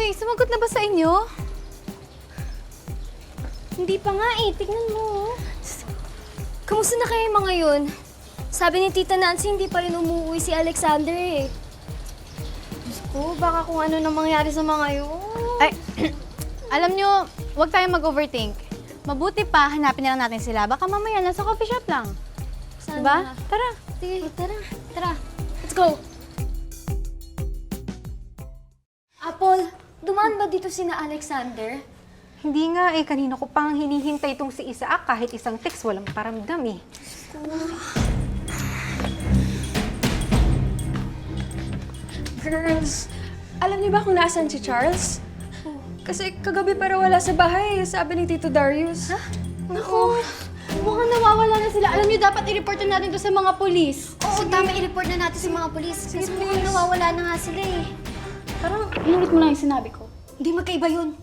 Nay, sumagot na ba sa inyo? Hindi pa nga eh. Tignan mo. Kamusta na kayo mga yun? Sabi ni Tita Nancy, hindi pa rin umuwi si Alexander eh. Diyos ko, baka kung ano nang mangyari sa mga yun. Ay, alam nyo, huwag tayong mag-overthink. Mabuti pa, hanapin na lang natin sila. Baka mamaya nasa coffee shop lang. Sana. Diba? Tara. Sige, tara. Tara. Let's go. Apple, dumaan ba dito sina Alexander? Hindi nga eh, kanina ko pang hinihintay itong si Isaac kahit isang text walang paramdam eh. Girls, alam niyo ba kung nasaan si Charles? Kasi kagabi para wala sa bahay, sabi ni Tito Darius. Ha? Naku, mukhang nawawala na sila. Alam niyo, dapat i-report na natin to sa mga polis. Oo, tama, i-report na natin sa mga polis. Kasi mukhang nawawala na nga sila eh. Parang inulit mo na yung sinabi ko. Hindi magkaiba yun.